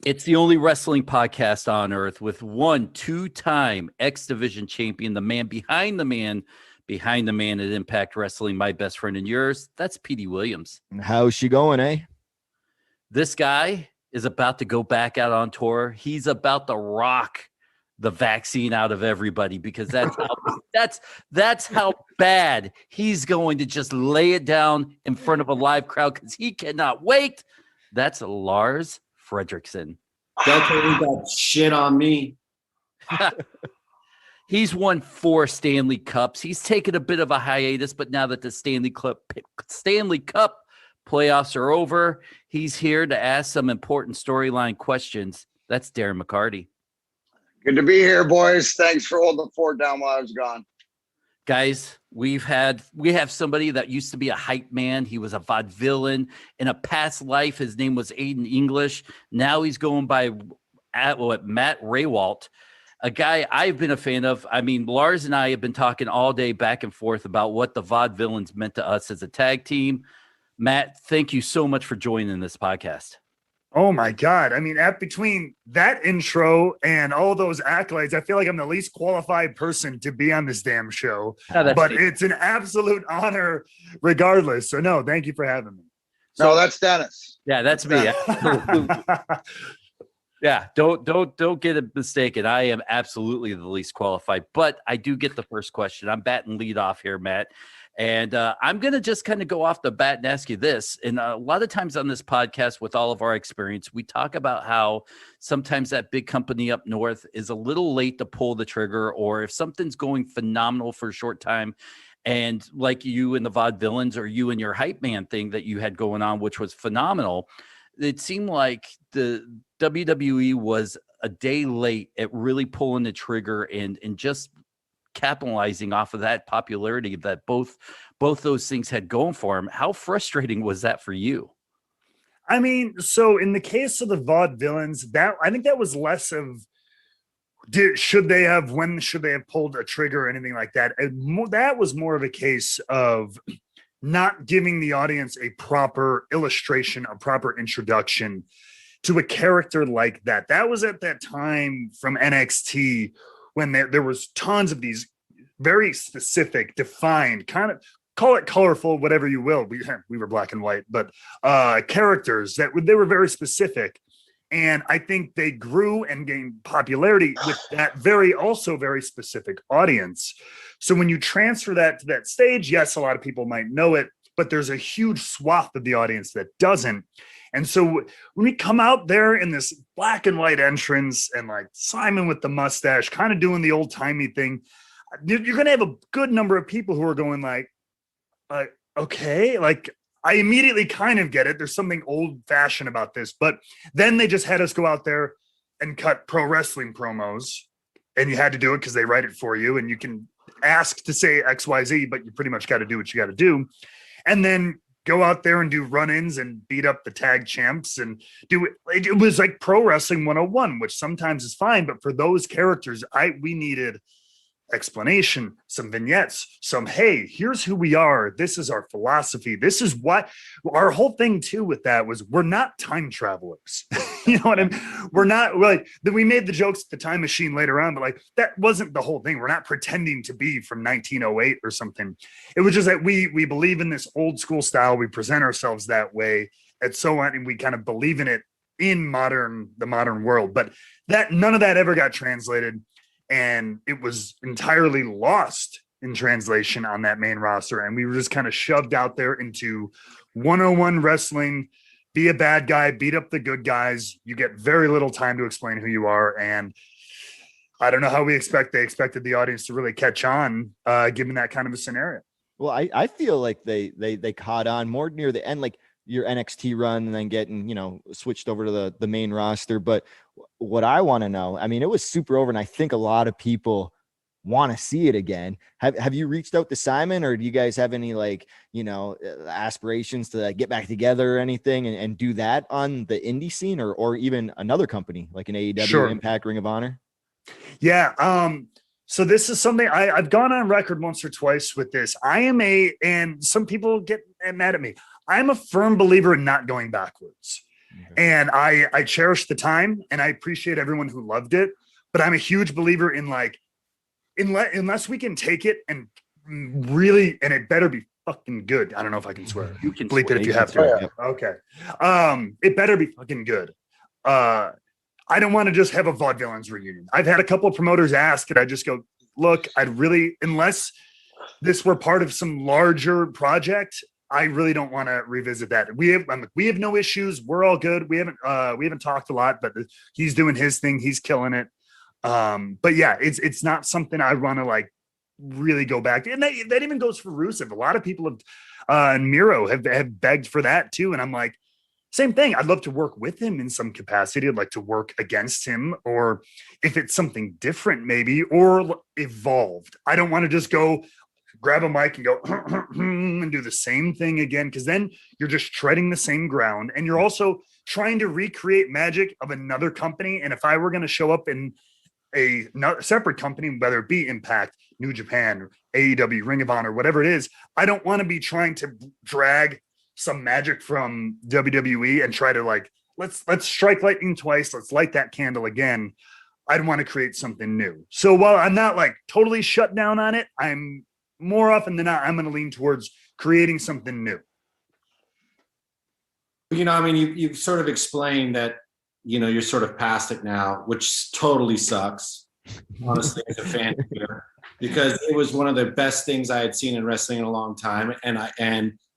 It's the only wrestling podcast on earth with one two-time X Division champion, the man behind the man at Impact Wrestling, my best friend and yours. That's Petey Williams. How's she going, eh? This guy is about to go back out on tour. He's about to rock the vaccine out of everybody because that's how bad he's going to just lay it down in front of a live crowd because he cannot wait. That's Lars Fredrickson. Don't tell me that shit on me. He's won 4 Stanley Cups. He's taken a bit of a hiatus, but now that the Stanley Cup playoffs are over, he's here to ask some important storyline questions. That's Darren McCarty. Good to be here, boys. Thanks for holding the fort down while I was gone. Guys, we have somebody that used to be a hype man. He was a vaudevillain. In a past life, his name was Aiden English. Now he's going by Matt Rehwoldt, a guy I've been a fan of. I mean, Lars and I have been talking all day back and forth about what the vaudevillains meant to us as a tag team. Matt, thank you so much for joining this podcast. Oh my God. I mean, between that intro and all those accolades, I feel like I'm the least qualified person to be on this damn show, but it's an absolute honor regardless. So no, thank you for having me. No, that's Dennis. Yeah, that's me. Yeah, don't get it mistaken. I am absolutely the least qualified, but I do get the first question. I'm batting lead off here, Matt. And I'm going to just kind of go off the bat and ask you this. And a lot of times on this podcast, with all of our experience, we talk about how sometimes that big company up north is a little late to pull the trigger, or if something's going phenomenal for a short time, and like you and the Vaudevillains or you and your hype man thing that you had going on, which was phenomenal, it seemed like the WWE was a day late at really pulling the trigger and just capitalizing off of that popularity that both those things had going for him. How frustrating was that for you? I mean, so in the case of the Vaudevillains, that I think that was less of when should they have pulled a trigger or anything like that. That was more of a case of not giving the audience a proper illustration, a proper introduction to a character like that. That was at that time from NXT when there was tons of these very specific, defined, kind of call it colorful, whatever you will. We were black and white, but characters they were very specific. And I think they grew and gained popularity with that very specific audience. So when you transfer that to that stage, yes, a lot of people might know it, but there's a huge swath of the audience that doesn't. And so when we come out there in this black and white entrance and like Simon with the mustache, kind of doing the old timey thing, you're going to have a good number of people who are going like, okay, like I immediately kind of get it. There's something old fashioned about this, but then they just had us go out there and cut pro wrestling promos, and you had to do it because they write it for you, and you can ask to say XYZ, but you pretty much got to do what you got to do. And then go out there and do run-ins and beat up the tag champs and do it. It was like pro wrestling 101, which sometimes is fine. But for those characters, we needed explanation, some vignettes, hey, here's who we are. This is our philosophy. This is what our whole thing too with that was, we're not time travelers. You know what I mean? We're not like that. We made the jokes at the time machine later on, but like that wasn't the whole thing. We're not pretending to be from 1908 or something. It was just that we believe in this old school style. We present ourselves that way and so on. And we kind of believe in it in the modern world, but that none of that ever got translated. And it was entirely lost in translation on that main roster. And we were just kind of shoved out there into 101 wrestling, be a bad guy, beat up the good guys. You get very little time to explain who you are. And I don't know how they expected the audience to really catch on, given that kind of a scenario. Well, I feel like they caught on more near the end, like your NXT run and then getting, switched over to the main roster. But what I want to know, I mean, it was super over, and I think a lot of people want to see it again. Have you reached out to Simon, or do you guys have any aspirations to get back together or anything and do that on the indie scene or even another company like an AEW, Sure. Impact, Ring of Honor? Yeah. So this is something I've gone on record once or twice with this. And some people get mad at me. I'm a firm believer in not going backwards. And I cherish the time and I appreciate everyone who loved it. But I'm a huge believer in like, unless we can take it and really, and it better be fucking good. I don't know if I can swear. You can bleep it if you have to. Okay. It better be fucking good. I don't want to just have a Vaudevillains reunion. I've had a couple of promoters ask, and I just go, look, unless this were part of some larger project, I really don't want to revisit that. We have no issues. We're all good. We haven't talked a lot, but he's doing his thing. He's killing it. But yeah, it's not something I want to like really go back to. And that even goes for Rusev. A lot of people and Miro have begged for that too. And I'm like, same thing. I'd love to work with him in some capacity. I'd like to work against him, or if it's something different, maybe, or evolved. I don't want to just go grab a mic and go and do the same thing again, because then you're just treading the same ground, and you're also trying to recreate magic of another company. And if I were going to show up in a separate company, whether it be Impact, New Japan, AEW, Ring of Honor, whatever it is, I don't want to be trying to drag some magic from WWE and try to like, let's strike lightning twice. Let's light that candle again. I'd want to create something new. So while I'm not like totally shut down on it, I'm more often than not, I'm going to lean towards creating something new. You know, I mean, you've sort of explained that, you know, you're sort of past it now, which totally sucks, honestly, as a fan here, because it was one of the best things I had seen in wrestling in a long time. And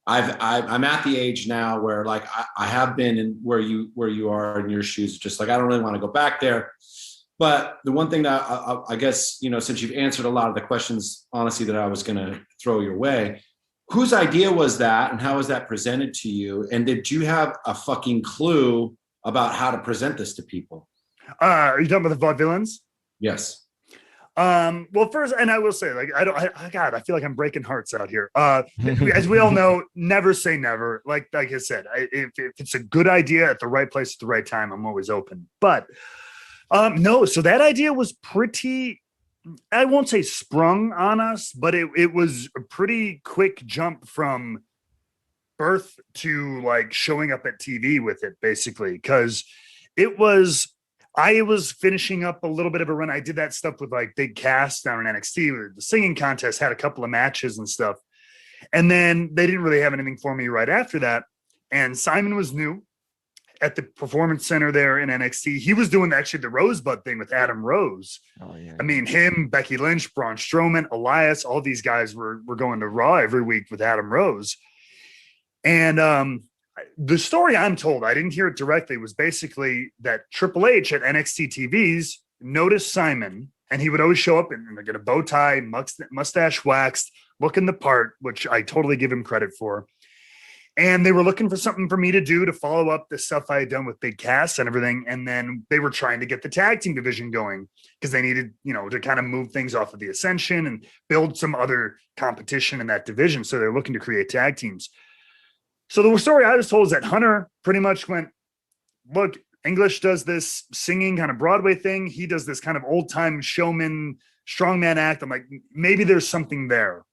I'm at the age now where like I have been in where you are in your shoes, just like I don't really want to go back there. But the one thing that I guess, you know, since you've answered a lot of the questions, honestly, that I was going to throw your way, whose idea was that and how was that presented to you? And did you have a fucking clue about how to present this to people? Are you talking about the Vaudevillains? Yes. Well, first, and I will say, like, God, I feel like I'm breaking hearts out here. As we all know, never say never. Like I said, if it's a good idea at the right place at the right time, I'm always open. But no, so that idea was pretty, I won't say sprung on us, but it was a pretty quick jump from birth to like showing up at TV with it, basically, because I was finishing up a little bit of a run. I did that stuff with like Big Cass down in NXT. The singing contest had a couple of matches and stuff. And then they didn't really have anything for me right after that. And Simon was new at the Performance Center there in NXT. He was doing actually the Rosebud thing with Adam Rose. Oh, yeah. I mean, him, Becky Lynch, Braun Strowman, Elias, all these guys were going to Raw every week with Adam Rose. And the story I'm told, I didn't hear it directly, was basically that Triple H at NXT TVs noticed Simon, and he would always show up in like a bow tie, mustache waxed, looking the part, which I totally give him credit for. And they were looking for something for me to do to follow up the stuff I had done with Big Cass and everything. And then they were trying to get the tag team division going because they needed, you know, to kind of move things off of the Ascension and build some other competition in that division. So they're looking to create tag teams. So the story I was told is that Hunter pretty much went, look, English does this singing kind of Broadway thing. He does this kind of old time showman, strongman act. I'm like, maybe there's something there.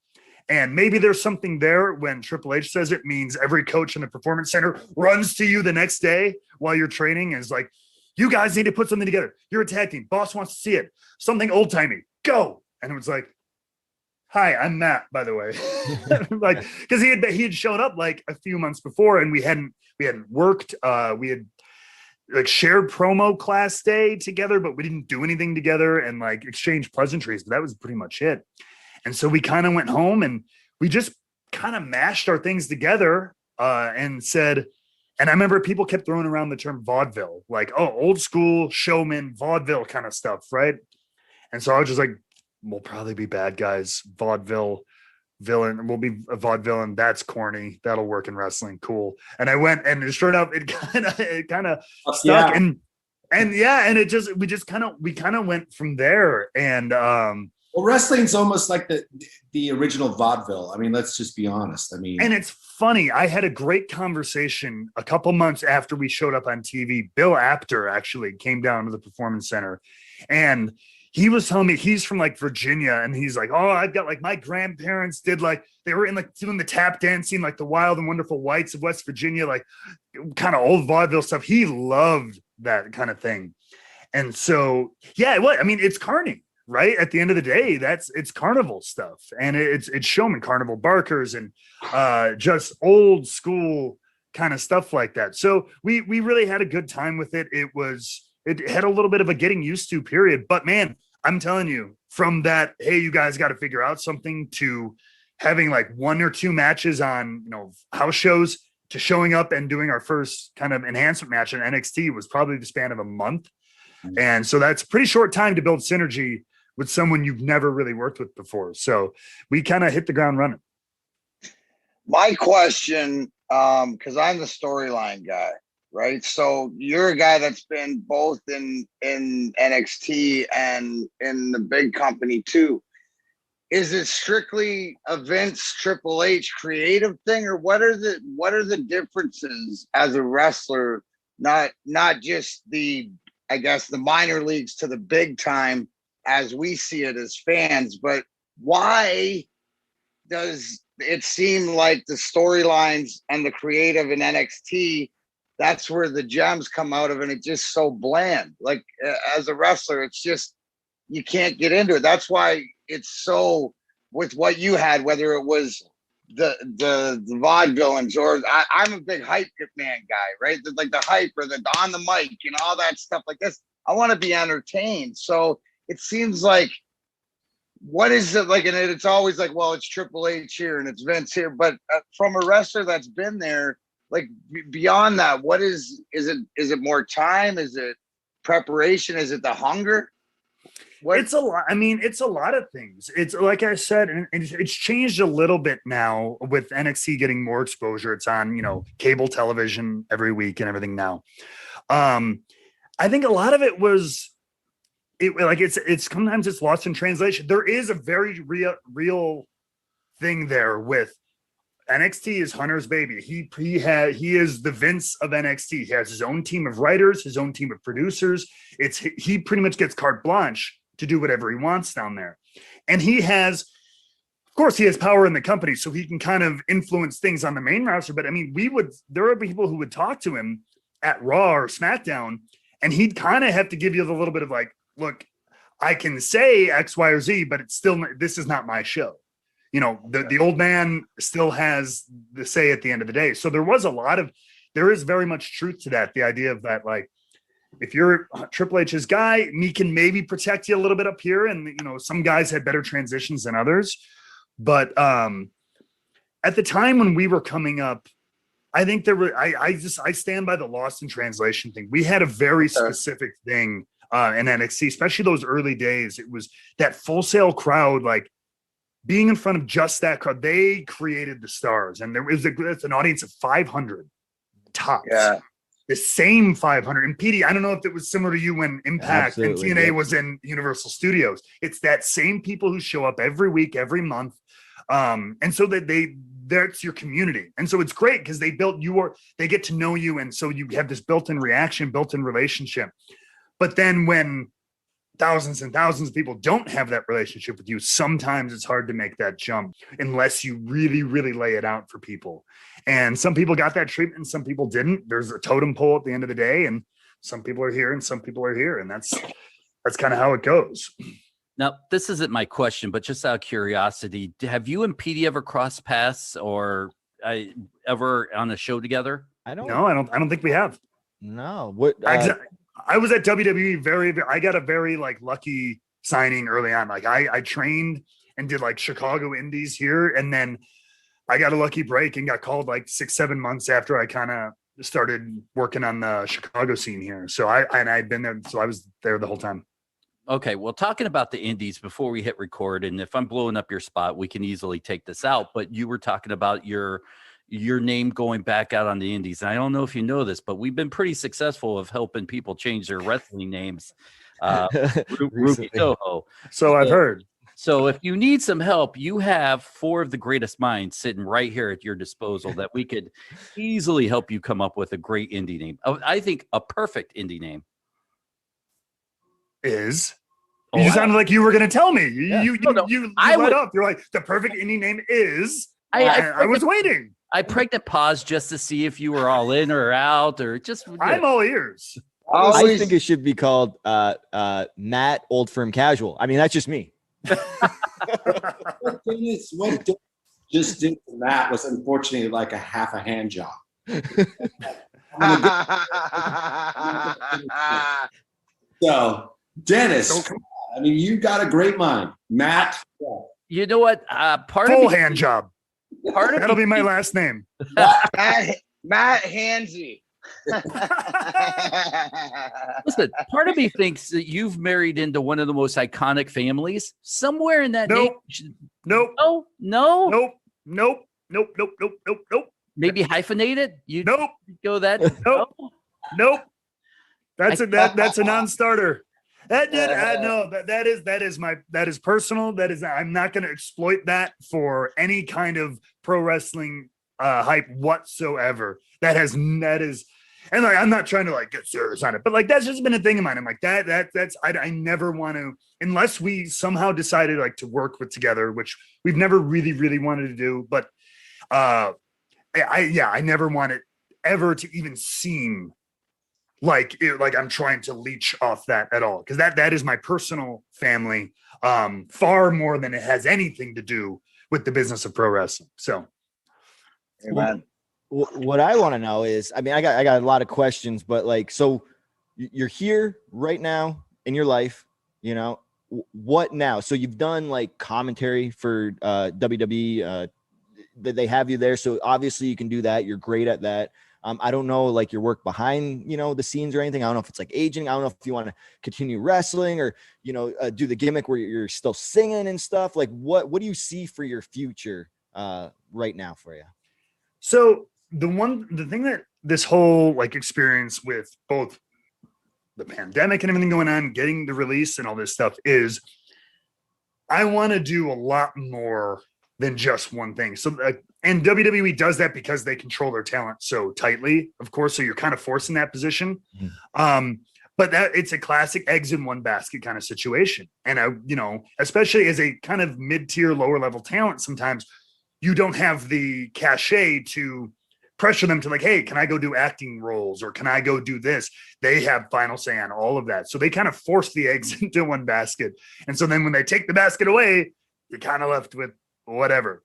And maybe there's something there when Triple H says it means every coach in the Performance Center runs to you the next day while you're training and is like, you guys need to put something together. You're a tag team. Boss wants to see it. Something old timey. Go. And it was like, hi, I'm Matt, by the way. Like, because he had shown up like a few months before, and we hadn't worked. We had like shared promo class day together, but we didn't do anything together and like exchange pleasantries. But that was pretty much it. And so we kind of went home and we just kind of mashed our things together and said. And I remember people kept throwing around the term vaudeville, like, oh, old school showman vaudeville kind of stuff, right? And so I was just like, we'll probably be bad guys, vaudeville villain. We'll be a vaudevillain. That's corny. That'll work in wrestling. Cool. And I went, and it turned out it kind of stuck. Yeah. And yeah, and we kind of went from there. And well, wrestling's almost like the original vaudeville. I mean, let's just be honest. I mean, and it's funny. I had a great conversation a couple months after we showed up on TV. Bill Apter actually came down to the Performance Center, and he was telling me he's from like Virginia, and he's like, oh, I've got like my grandparents did like they were in like doing the tap dancing, like the Wild and Wonderful Whites of West Virginia, like kind of old vaudeville stuff. He loved that kind of thing. And so, yeah, what I mean, it's carny, right? At the end of the day, it's carnival stuff, and it's showman carnival barkers and just old school kind of stuff like that. So we really had a good time with it. It had a little bit of a getting used to period, but man, I'm telling you, from that, hey, you guys got to figure out something, to having like 1 or 2 matches on, house shows, to showing up and doing our first kind of enhancement match in NXT was probably the span of a month. And so that's a pretty short time to build synergy with someone you've never really worked with before. So we kind of hit the ground running. My question, because I'm the storyline guy, right? So you're a guy that's been both in NXT and in the big company too. Is it strictly a Vince Triple H creative thing, or what are the differences as a wrestler? Not just the, I guess, the minor leagues to the big time as we see it as fans, but why does it seem like the storylines and the creative in NXT, that's where the gems come out of, and it's just so bland? Like as a wrestler, it's just, you can't get into it. That's why it's so, with what you had, whether it was the vaudevillains, or I'm a big hype man guy, right? Like the hype or the on the mic and all that stuff like this. I want to be entertained. So it seems like, what is it like? And it's always like, well, it's Triple H here and it's Vince here. But from a wrestler that's been there, like beyond that, what is it more time? Is it preparation? Is it the hunger? It's a lot. I mean, it's a lot of things. It's like I said, and it's changed a little bit now with NXT getting more exposure. It's on, cable television every week and everything now. I think a lot of it was, it's sometimes it's lost in translation. There is a very real thing there with NXT is Hunter's baby. He is the Vince of NXT. He has his own team of writers, his own team of producers. He pretty much gets carte blanche to do whatever he wants down there. And he has power in the company, so he can kind of influence things on the main roster. But I mean, there are people who would talk to him at Raw or SmackDown, and he'd kind of have to give you the little bit of like, look, I can say X, Y, or Z, but this is not my show. The old man still has the say at the end of the day. So there is very much truth to that. The idea of that, like, if you're Triple H's guy, he can maybe protect you a little bit up here. And, some guys had better transitions than others. But at the time when we were coming up, I think I stand by the lost in translation thing. We had a very specific thing in NXT, especially those early days. It was that Full Sail crowd, like being in front of just that crowd. They created the stars, and it's an audience of 500 tops. Yeah. The same 500. And Petey, I don't know if it was similar to you when Impact and TNA was in Universal Studios. It's that same people who show up every week, every month. And so that's your community. And so it's great because they get to know you. And so you have this built-in reaction, built-in relationship. But then when thousands and thousands of people don't have that relationship with you, sometimes it's hard to make that jump unless you really, really lay it out for people. And some people got that treatment and some people didn't. There's a totem pole at the end of the day, and some people are here and some people are here. And that's kind of how it goes. Now, this isn't my question, but just out of curiosity, have you and Petey ever crossed paths or ever on a show together? I don't think we have. No. What? I was at WWE I got a very lucky signing early on. Like I trained and did Chicago Indies here. And then I got a lucky break and got called 6-7 months after I kind of started working on the Chicago scene here. So I'd been there. So I was there the whole time. Okay. Well, talking about the indies before we hit record, and if I'm blowing up your spot, we can easily take this out, but you were talking about your name going back out on the indies. And I don't know if you know this, but we've been pretty successful of helping people change their wrestling names. Ruby Soho. So I've heard. So if you need some help, you have 4 of the greatest minds sitting right here at your disposal that we could easily help you come up with a great indie name. I think a perfect indie name is You just sounded like you were going to tell me. You I let up. You're like, the perfect indie name is. I was waiting. I pregnant pause just to see if you were all in or out or just. I'm all ears. I think it should be called Matt Old Firm Casual. I mean, that's just me. What Dennis just did to Matt was unfortunately like a half a hand job. So, Dennis, come on. I mean, you got a great mind. Matt. You know what? Full hand job. That'll be my me, last name. Matt Hansy. Listen, part of me thinks that you've married into one of the most iconic families. Somewhere in that name. Nope. No. Nope. Maybe hyphenated? You go that? Nope. That's a non-starter. That is personal. I'm not going to exploit that for any kind of pro wrestling hype whatsoever. That is, and like, I'm not trying to like get serious on it, but like, that's just been a thing of mine. I'm like, I never want to, unless we somehow decided like to work with together, which we've never really, really wanted to do. But I never want it ever to even seem like I'm trying to leech off that at all. Cause that is my personal family, far more than it has anything to do with the business of pro wrestling. So. Amen. What I want to know is, I mean, I got a lot of questions, but like, so you're here right now in your life, you know, what now? So you've done like commentary for WWE, that they have you there. So obviously you can do that. You're great at that. I don't know, like your work behind, you know, the scenes or anything. I don't know if it's like aging. I don't know if you want to continue wrestling or, you know, do the gimmick where you're still singing and stuff. Like what do you see for your future right now for you? So the thing that this whole like experience with both the pandemic and everything going on, getting the release and all this stuff is I want to do a lot more than just one thing. So and WWE does that because they control their talent so tightly, of course. So you're kind of forced in that position. But that it's a classic eggs in one basket kind of situation. And you know, especially as a kind of mid-tier, lower level talent, sometimes you don't have the cachet to pressure them to like, hey, can I go do acting roles or can I go do this? They have final say on all of that. So they kind of force the eggs into one basket. And so then when they take the basket away, you're kind of left with whatever.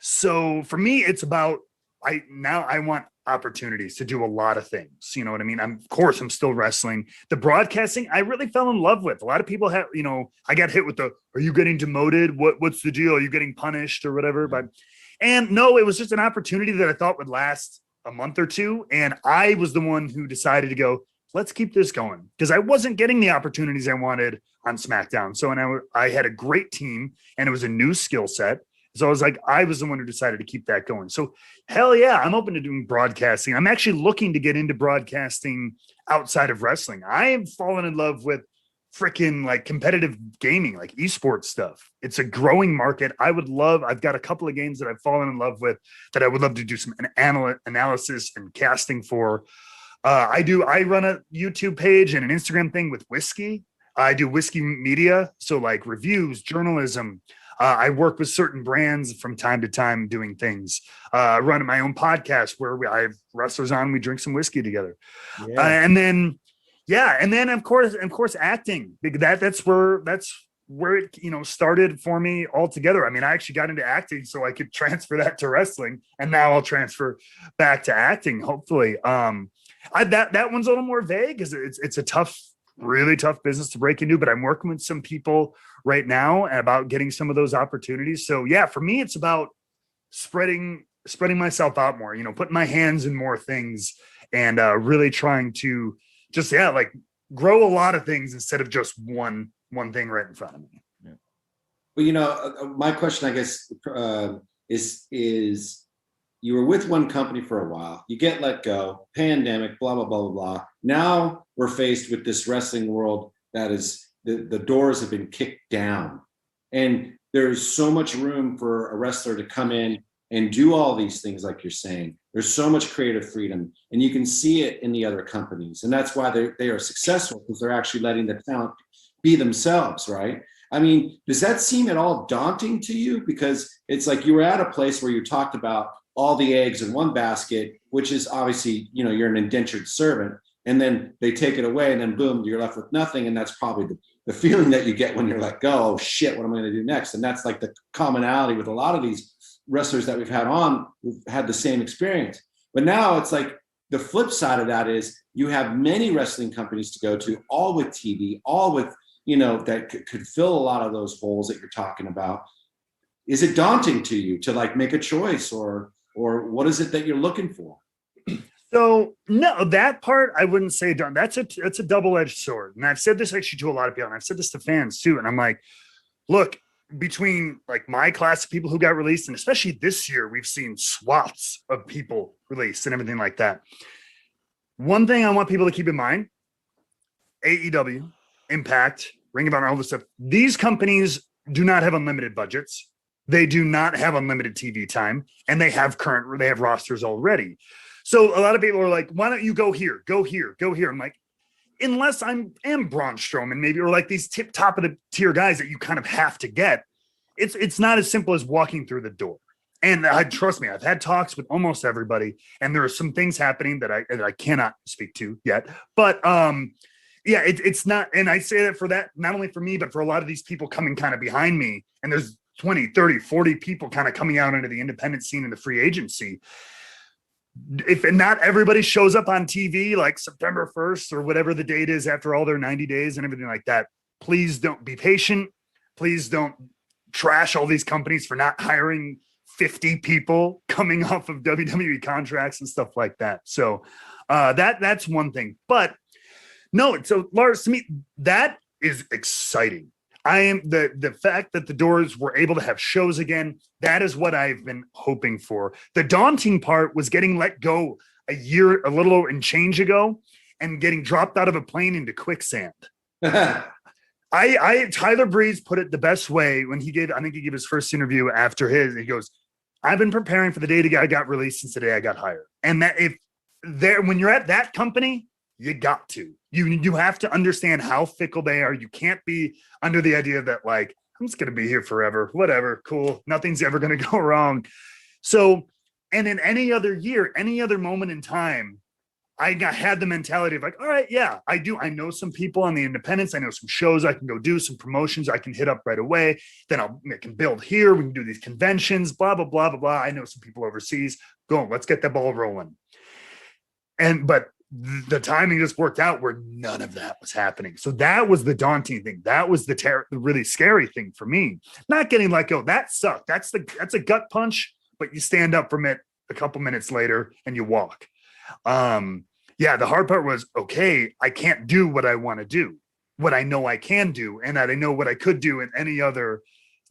So for me, it's about, I want opportunities to do a lot of things. You know what I mean? Of course, I'm still wrestling. The broadcasting, I really fell in love with. A lot of people have, you know, I got hit with are you getting demoted? What's the deal? Are you getting punished or whatever? And no, it was just an opportunity that I thought would last a month or two. And I was the one who decided to go, let's keep this going. Because I wasn't getting the opportunities I wanted on SmackDown. So, and I had a great team and it was a new skill set. So I was the one who decided to keep that going. So hell yeah, I'm open to doing broadcasting. I'm actually looking to get into broadcasting outside of wrestling. I am falling in love with freaking like competitive gaming, like esports stuff. It's a growing market. I've got a couple of games that I've fallen in love with that I would love to do some analysis and casting for. I run a YouTube page and an Instagram thing with whiskey. I do whiskey media. So like reviews, journalism. I work with certain brands from time to time doing things. I run my own podcast where I have wrestlers on, we drink some whiskey together. Yeah. And then of course acting. That's where it, you know, started for me altogether. I mean, I actually got into acting so I could transfer that to wrestling, and now I'll transfer back to acting, hopefully. That one's a little more vague because it's a really tough business to break into, but I'm working with some people right now about getting some of those opportunities. So yeah, for me, it's about spreading myself out more, you know, putting my hands in more things and really trying to just, like grow a lot of things instead of just one thing right in front of me. Yeah. Well, you know, my question, I guess, is you were with one company for a while, you get let go, pandemic, blah, blah, blah, blah, blah. Now we're faced with this wrestling world that is, the doors have been kicked down. And there's so much room for a wrestler to come in and do all these things like you're saying. There's so much creative freedom, and you can see it in the other companies. And that's why they are successful, because they're actually letting the talent be themselves, right? I mean, does that seem at all daunting to you? Because it's like you were at a place where you talked about all the eggs in one basket, which is obviously, you know, you're an indentured servant, and then they take it away, and then boom, you're left with nothing. And that's probably the feeling that you get when you're let go. Oh shit, what am I going to do next? And that's like the commonality with a lot of these wrestlers that we've had on, who've had the same experience. But now it's like the flip side of that is you have many wrestling companies to go to, all with TV, all with, you know, that could fill a lot of those holes that you're talking about. Is it daunting to you to like make a choice, or what is it that you're looking for? So no, that part I wouldn't say done. That's a double-edged sword. And I've said this actually to a lot of people, and I've said this to fans too. And I'm like, look, between like my class of people who got released, and especially this year, we've seen swaths of people released and everything like that. One thing I want people to keep in mind, AEW, Impact, Ring of Honor, all this stuff, these companies do not have unlimited budgets. They do not have unlimited TV time, and they have rosters already. So a lot of people are like, why don't you go here, go here, go here? I'm like, unless am Braun Strowman maybe, or like these top of the tier guys that you kind of have to get, it's not as simple as walking through the door. And trust me, I've had talks with almost everybody, and there are some things happening that I cannot speak to yet. But yeah, it's not, and I say that for that, not only for me, but for a lot of these people coming kind of behind me, and there's 20, 30, 40 people kind of coming out into the independent scene and the free agency. If not everybody shows up on TV like September 1st or whatever the date is after all their 90 days and everything like that, please don't be patient. Please don't trash all these companies for not hiring 50 people coming off of WWE contracts and stuff like that. So that's one thing. But no, so Lars, to me, that is exciting. I am the fact that the Doors were able to have shows again. That is what I've been hoping for. The daunting part was getting let go a little and change ago, and getting dropped out of a plane into quicksand. Tyler Breeze put it the best way when he gave his first interview after he goes, I've been preparing for the day I got released since the day I got hired. And that when you're at that company, you got to. You have to understand how fickle they are. You can't be under the idea that like, I'm just going to be here forever, whatever, cool. Nothing's ever going to go wrong. So, and in any other year, any other moment in time, I had the mentality of like, all right, yeah, I do. I know some people on the independents. I know some shows I can go do, some promotions I can hit up right away. Then I can build here. We can do these conventions, blah, blah, blah, blah, blah. I know some people overseas. Go, let's get the ball rolling. But the timing just worked out where none of that was happening. So that was the daunting thing. That was the really scary thing for me. Not getting let go. That sucked. That's a gut punch, but you stand up from it a couple minutes later and you walk. Yeah, the hard part was, okay, I can't do what I want to do, what I know I can do, and that I know what I could do in any other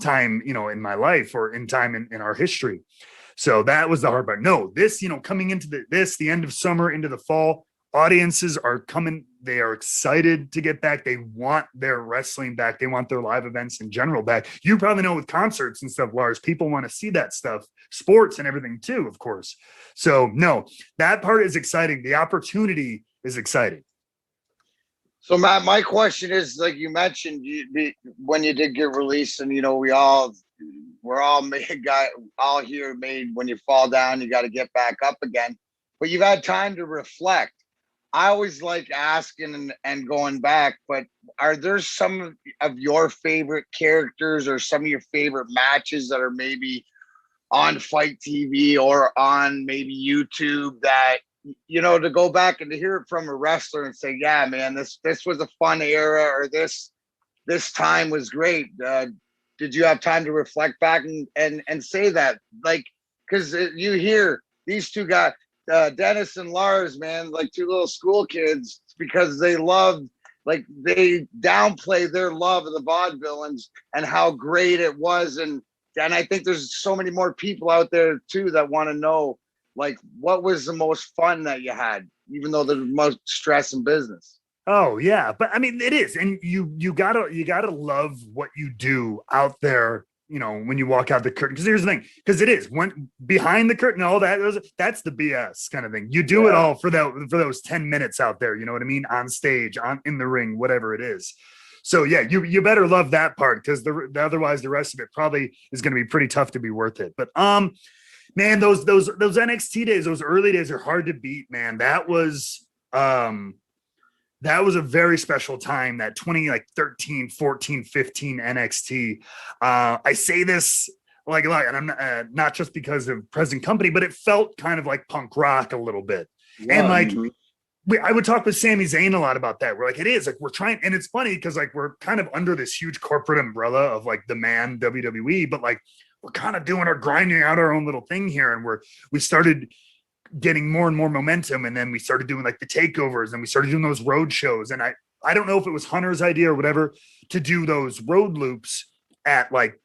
time, in my life or in time in our history. So that was the hard part. No, this, coming into the end of summer, into the fall, audiences are coming. They are excited to get back. They want their wrestling back. They want their live events in general back. You probably know with concerts and stuff, Lars, people want to see that stuff, sports and everything too, of course. So no, that part is exciting. The opportunity is exciting. So Matt, my question is, like you mentioned, when you did get released, and we're all made when you fall down, you got to get back up again. But you've had time to reflect. I always like asking and going back, but are there some of your favorite characters or some of your favorite matches that are maybe on Fight TV or on maybe YouTube that, to go back and to hear it from a wrestler and say, yeah, man, this was a fun era, or this time was great. Did you have time to reflect back and say that? Like, because you hear these two guys, Dennis and Lars, man, like two little school kids, because they downplay their love of the vaudevillains and how great it was. And I think there's so many more people out there too that want to know, like, what was the most fun that you had, even though there's most stress in business. Oh yeah. But I mean, it is. And you gotta love what you do out there, when you walk out the curtain. Because here's the thing, because it is when behind the curtain, all that's the BS kind of thing. You do it all for those 10 minutes out there. You know what I mean? On stage, in the ring, whatever it is. So yeah, you better love that part because otherwise the rest of it probably is going to be pretty tough to be worth it. But man, those NXT days, those early days are hard to beat, man. That was a very special time, that 13, 14, 15 NXT. I say this like a lot, and I'm not just because of present company, but it felt kind of like punk rock a little bit. Yeah, and like I would talk with Sami Zayn a lot about that. We're like, it is like we're trying, and it's funny because like we're kind of under this huge corporate umbrella of like the man WWE, but like we're kind of grinding out our own little thing here, and we started getting more and more momentum, and then we started doing like the takeovers, and we started doing those road shows. And I don't know if it was Hunter's idea or whatever to do those road loops at like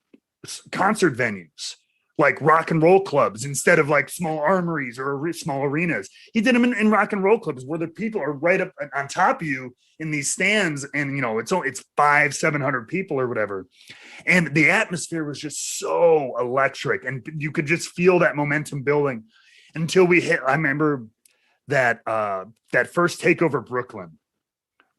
concert venues, like rock and roll clubs, instead of like small armories or small arenas. He did them in rock and roll clubs where the people are right up on top of you in these stands, and it's 500-700 people or whatever, and the atmosphere was just so electric, and you could just feel that momentum building until we hit. I remember that that first takeover Brooklyn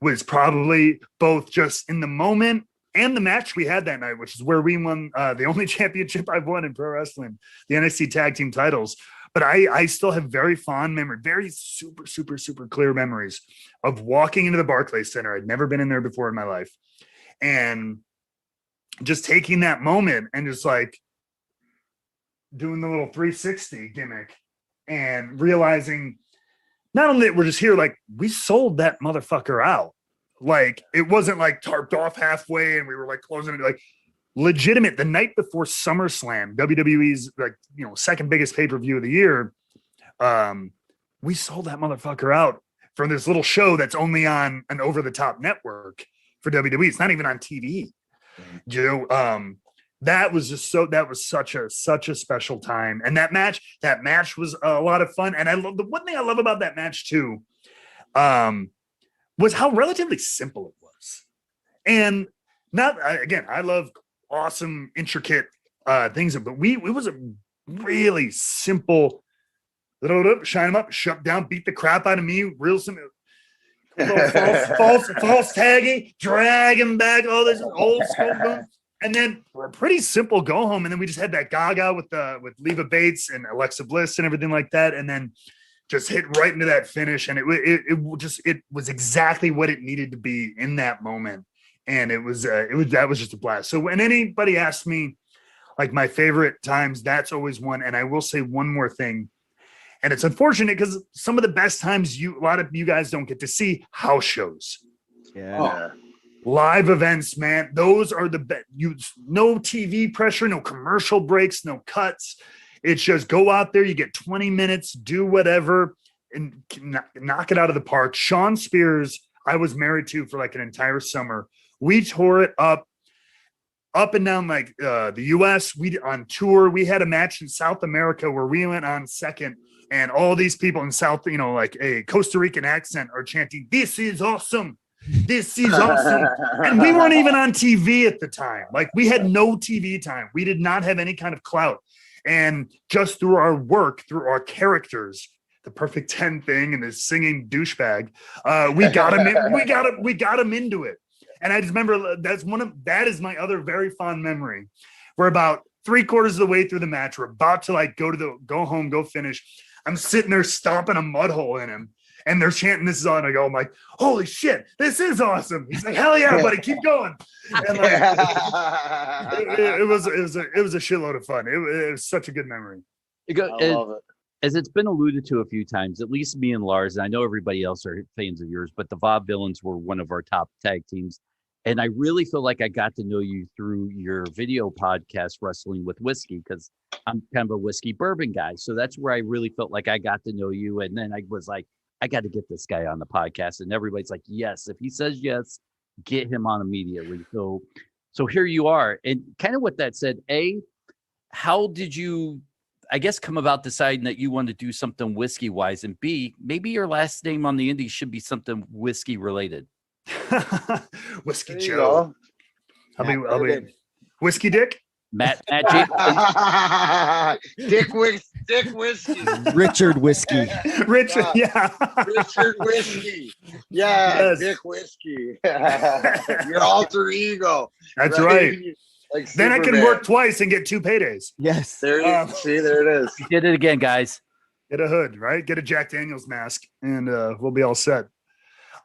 was probably both just in the moment and the match we had that night, which is where we won the only championship I've won in pro wrestling, the NXT tag team titles. But I still have very fond memory, very super, super, super clear memories of walking into the Barclays Center. I'd never been in there before in my life. And just taking that moment and just like doing the little 360 gimmick and realizing not only that we're just here, like we sold that motherfucker out. Like it wasn't like tarped off halfway and we were like closing it, like legitimate. The night before SummerSlam, WWE's like, second biggest pay-per-view of the year, we sold that motherfucker out for this little show that's only on an over-the-top network for WWE. It's not even on TV. That was such a special time. And that match was a lot of fun. And the one thing I love about that match too, was how relatively simple it was. And I love awesome, intricate things, but it was a really simple, shine them up, shut down, beat the crap out of me, real simple. false tagging, drag him back, all this old school. And then a pretty simple go home. And then we just had that Gaga with Leva Bates and Alexa Bliss and everything like that. And then just hit right into that finish. And it was exactly what it needed to be in that moment. And that was just a blast. So when anybody asks me like my favorite times, that's always one. And I will say one more thing. And it's unfortunate because some of the best times a lot of you guys don't get to see house shows. Yeah. Live events, man. Those are the best. No TV pressure, no commercial breaks, no cuts. It's just go out there. You get 20 minutes, do whatever, and knock it out of the park. Sean Spears, I was married to for like an entire summer. We tore it up and down like the U.S. We on tour. We had a match in South America where we went on second, and all these people in South, like a Costa Rican accent, are chanting, "This is awesome. This is awesome." And we weren't even on TV at the time. Like we had no TV time. We did not have any kind of clout. And just through our work, through our characters, the Perfect 10 thing and the singing douchebag, we got him. We got him into it. And I just remember that is my other very fond memory. We're about 3/4 of the way through the match. We're about to like go home, go finish. I'm sitting there stomping a mud hole in him. And they're chanting, "This is on." I go, I'm like, "Holy shit, this is awesome." He's like, "Hell yeah, buddy, keep going." And like, it was a shitload of fun. It was such a good memory. I love it. As it's been alluded to a few times, at least me and Lars, and I know everybody else are fans of yours, but the Vaudevillains were one of our top tag teams. And I really feel like I got to know you through your video podcast, Wrestling with Whiskey, because I'm kind of a whiskey bourbon guy. So that's where I really felt like I got to know you. And then I was like, I got to get this guy on the podcast. And everybody's like, yes, if he says yes, get him on immediately. So here you are. And kind of with that said, how did you, I guess, come about deciding that you wanted to do something whiskey wise? And B, maybe your last name on the indies should be something whiskey related. Whiskey Joe. I'll be Whiskey Dick. Matt J. Dick Whiskey. Richard Whiskey. Richard, yeah. Richard Whiskey. Yeah, Yes. Dick Whiskey. Your alter ego. That's right. Like Then I can Superman. work twice and get 2 paydays. Yes. There it is. See, there it is. You did it again, guys. Get a hood, right? Get a Jack Daniels mask, and we'll be all set.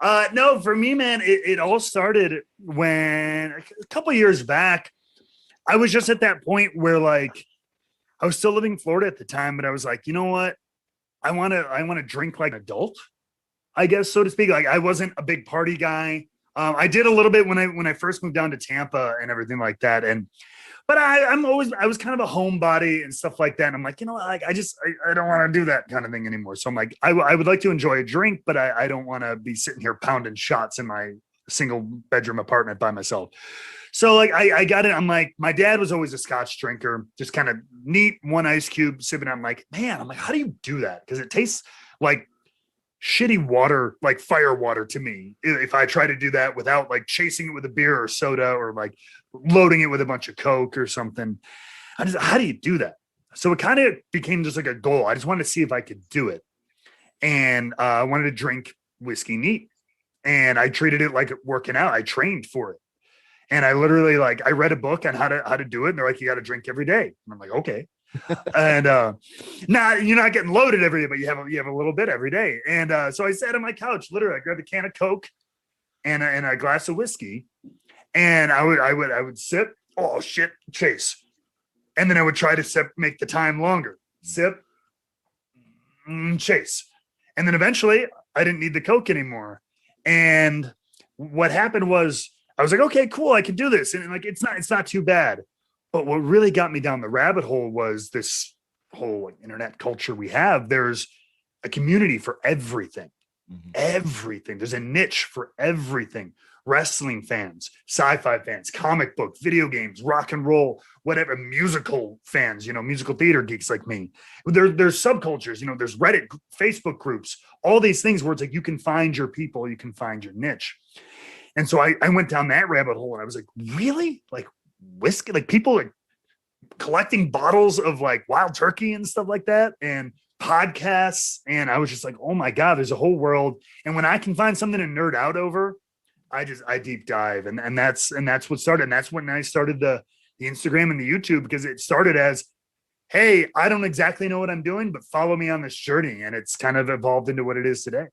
No, for me, man, it all started when a couple years back, I was just at that point where like I was still living in Florida at the time, but I was like, you know what? I want to drink like an adult, I guess, so to speak. Like I wasn't a big party guy. I did a little bit when I first moved down to Tampa and everything like that. But I was kind of a homebody and stuff like that. And I'm like, you know, like I don't want to do that kind of thing anymore. So I'm like, I would like to enjoy a drink, but I don't want to be sitting here pounding shots in my single bedroom apartment by myself. So like I got it. I'm like, my dad was always a Scotch drinker, just kind of neat, one ice cube sipping. I'm like, how do you do that? Because it tastes like shitty water, like fire water to me. If I try to do that without like chasing it with a beer or soda or like loading it with a bunch of Coke or something, how do you do that? So it kind of became just like a goal. I just wanted to see if I could do it. And I wanted to drink whiskey neat. And I treated it like working out. I trained for it. And I literally I read a book on how to do it. And they're like, you got to drink every day. And I'm like, okay. And now you're not getting loaded every day, but you have a little bit every day. And so I sat on my couch, literally, I grabbed a can of Coke and a glass of whiskey, and I would sip, oh shit, chase, and then I would try to make the time longer, sip, chase, and then eventually I didn't need the Coke anymore. And what happened was I was like, okay, cool, I can do this, and like it's not too bad. But what really got me down the rabbit hole was this whole internet culture we have. There's a community for everything, everything. There's a niche for everything. Wrestling fans, sci-fi fans, comic book, video games, rock and roll, whatever, musical fans, musical theater geeks like me. There's subcultures, there's Reddit, Facebook groups, all these things where it's like you can find your people, you can find your niche. And so I went down that rabbit hole and I was like, really? Like, whiskey, like people like collecting bottles of like wild turkey and stuff like that, and podcasts. And I was just like, oh my God, there's a whole world. And when I can find something to nerd out over, I deep dive. And that's what started. And that's when I started the Instagram and the YouTube, because it started as, hey, I don't exactly know what I'm doing, but follow me on this journey. And it's kind of evolved into what it is today.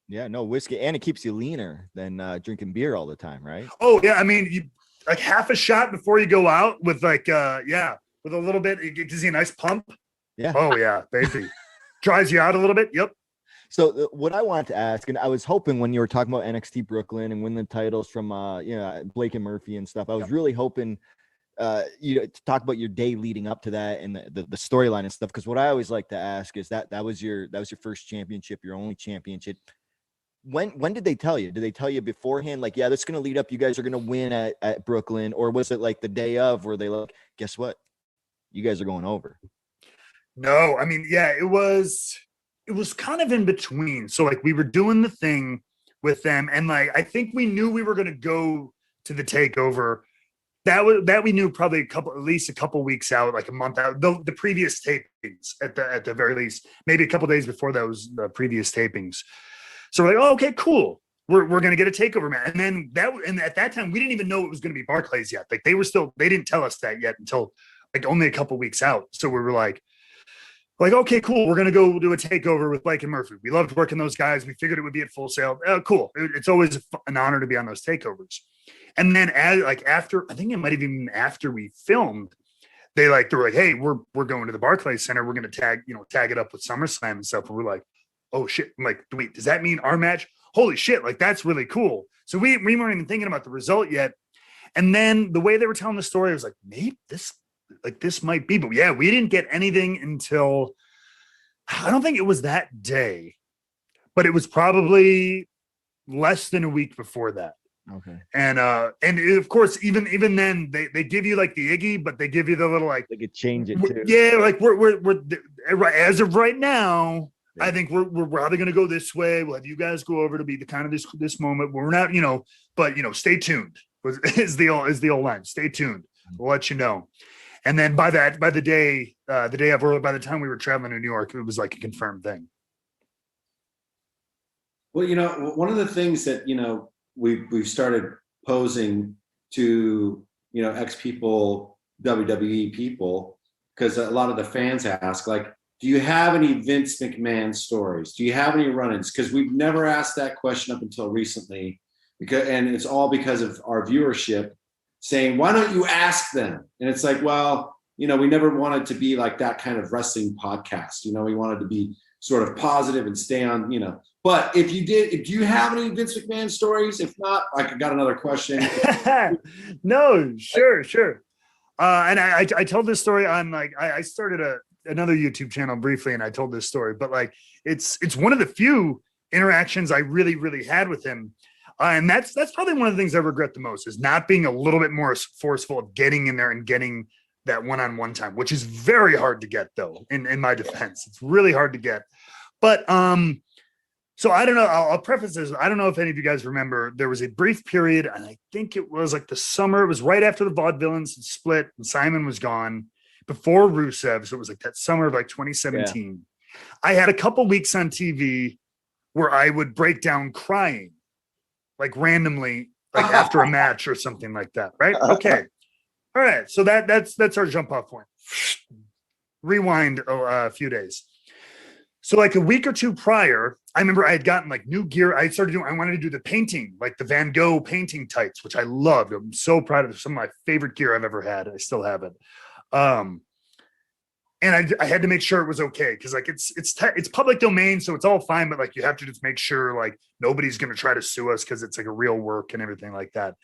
Yeah, no, whiskey. And it keeps you leaner than drinking beer all the time, right? Oh yeah. I mean, you like half a shot before you go out with like, with a little bit, it gives you a nice pump. Yeah. Oh yeah, baby. Dries you out a little bit. Yep. So what I wanted to ask, and I was hoping when you were talking about NXT Brooklyn and winning the titles from, Blake and Murphy and stuff, I was really hoping, to talk about your day leading up to that and the storyline and stuff. Because what I always like to ask is that was your first championship, your only championship. When did they tell you? Did they tell you beforehand? Like, yeah, that's going to lead up. You guys are going to win at Brooklyn. Or was it like the day of where they like, guess what? You guys are going over. No, I mean, yeah, it was kind of in between. So like we were doing the thing with them. And like, I think we knew we were going to go to the takeover. That we knew probably at least a couple weeks out, like a month out, the previous tapings at the very least, maybe a couple days before those, the previous tapings. So we're like, oh, okay, cool. We're going to get a takeover match. And then at that time, we didn't even know it was going to be Barclays yet. Like they didn't tell us that yet until like only a couple weeks out. So we were like, okay, cool. We're going to go do a takeover with Blake and Murphy. We loved working those guys. We figured it would be at Full Sail. Cool. It's always an honor to be on those takeovers. And then after, I think it might have been after we filmed, they were like, hey, we're going to the Barclays Center. We're going to tag it up with SummerSlam and stuff. And we're like, oh shit. I'm like, wait, does that mean our match? Holy shit. Like, that's really cool. So we weren't even thinking about the result yet. And then the way they were telling the story, I was like, maybe this might be, but yeah, we didn't get anything until, I don't think it was that day, but it was probably less than a week before that. Okay. And of course, even then they give you like the Iggy, but they give you the little like, they could change it too. Yeah. Like we're as of right now, yeah. I think we're probably going to go this way. We'll have you guys go over to be the kind of this moment. We're not, but stay tuned is the old line. Stay tuned. We'll let you know. And then by the day by the time we were traveling to New York, it was like a confirmed thing. Well, one of the things that, we've started posing to, ex people, WWE people, because a lot of the fans ask, like, do you have any Vince McMahon stories? Do you have any run-ins? Because we've never asked that question up until recently, and it's all because of our viewership saying, why don't you ask them? And it's like, well, we never wanted to be like that kind of wrestling podcast. We wanted to be sort of positive and stay on, But if you have any Vince McMahon stories? If not, I got another question. No, sure. And I told this story on, like, I started another YouTube channel briefly, and I told this story, but like it's one of the few interactions I really, really had with him. And that's probably one of the things I regret the most, is not being a little bit more forceful of getting in there and getting that one-on-one time, which is very hard to get, though, in my defense. It's really hard to get. But so I don't know. I'll preface this. I don't know if any of you guys remember, there was a brief period, and I think it was like the summer. It was right after the Vaudevillains had split and Simon was gone, before Rusev. So it was like that summer of like 2017. Yeah. I had a couple weeks on TV where I would break down crying, like randomly, like after a match or something like that. Right? Okay. All right. So that's our jump off point. Rewind a few days. So like a week or two prior, I remember I had gotten like new gear. I wanted to do the painting, like the Van Gogh painting tights, which I loved. I'm so proud of some of my favorite gear I've ever had. I still have it. And I had to make sure it was okay, because like it's public domain, so it's all fine, but like you have to just make sure like nobody's going to try to sue us, because it's like a real work and everything like that.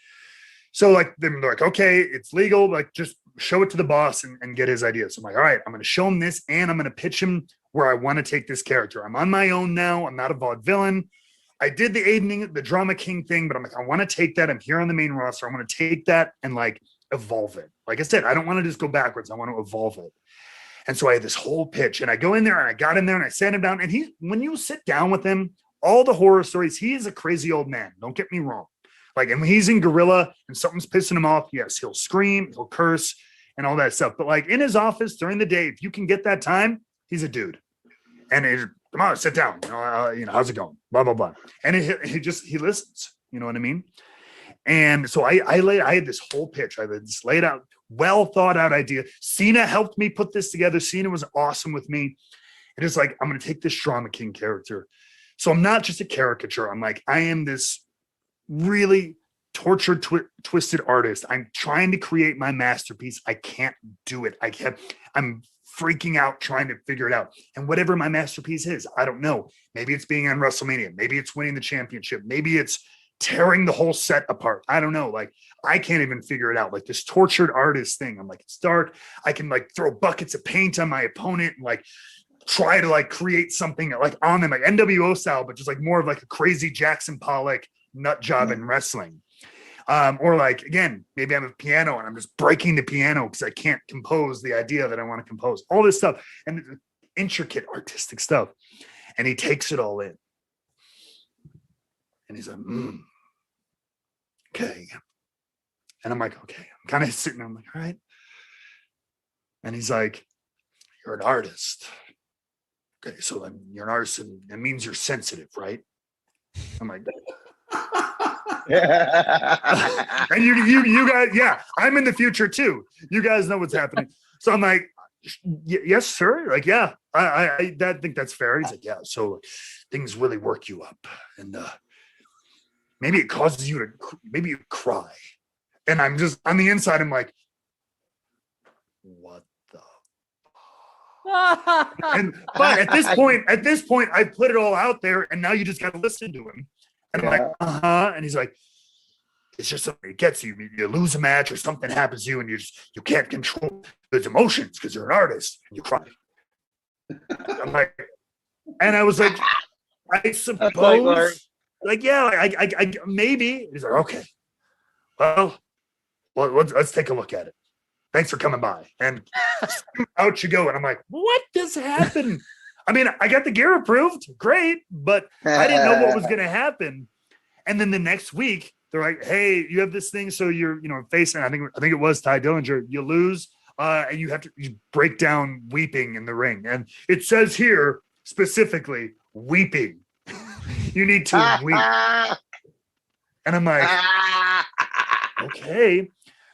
So like they're like, okay, it's legal, like just show it to the boss and get his idea. So I'm like, all right, I'm going to show him this, and I'm going to pitch him where I want to take this character. I'm on my own now. I'm not a vaudevillain. I did the Aiden, the Drama King thing, but I'm like, I want to take that. I'm here on the main roster. I want to take that and like evolve it. Like I said, I don't want to just go backwards. I want to evolve it. And so I had this whole pitch, and I go in there and I got in there and I sat him down, and when you sit down with him, all the horror stories, he is a crazy old man. Don't get me wrong. Like, and when he's in Gorilla and something's pissing him off, yes, he'll scream, he'll curse and all that stuff. But like in his office during the day, if you can get that time, he's a dude. And come on, sit down. How's it going? Blah, blah, blah. And he listens, you know what I mean? And so I had this whole pitch. I had this laid out, well thought out idea. Cena helped me put this together. Cena was awesome with me. And it's like, I'm going to take this Drama King character. So I'm not just a caricature. I'm like, I am this really tortured, twisted artist. I'm trying to create my masterpiece. I can't do it. I'm freaking out trying to figure it out. And whatever my masterpiece is, I don't know. Maybe it's being on WrestleMania. Maybe it's winning the championship. Maybe it's tearing the whole set apart. I don't know. Like, I can't even figure it out. Like this tortured artist thing. I'm like, it's dark. I can like throw buckets of paint on my opponent and like try to like create something like on them, like NWO style, but just like more of like a crazy Jackson Pollock nut job in wrestling. Or like, again, maybe I'm a piano and I'm just breaking the piano because I can't compose the idea that I want to compose. All this stuff and intricate artistic stuff. And he takes it all in. And he's like, okay. And I'm like, okay. I'm kind of sitting there. I'm like, all right. And he's like, you're an artist. Okay, so then you're an artist, and that means you're sensitive, right? I'm like, and you guys, yeah, I'm in the future too. You guys know what's happening. So I'm like, yes, sir. Like, yeah, I think that's fair. He's like, yeah. So things really work you up, and maybe it causes you to, maybe you cry. And I'm just on the inside. I'm like, what the? But at this point, I put it all out there, and now you just got to listen to him. And I'm like, and he's like, it's just something that gets you. You lose a match or something happens to you, and you can't control those emotions because you're an artist, and you cry. I'm like, and I was like, I suppose, like, yeah, I maybe. He's like, okay, well, let's take a look at it. Thanks for coming by. And out you go. And I'm like, what just happened? I mean, I got the gear approved. Great. But I didn't know what was going to happen. And then the next week, they're like, hey, you have this thing. So you're, facing, I think it was Ty Dillinger. You lose. and you break down weeping in the ring. And it says here specifically, weeping. You need to weep. And I'm like, okay.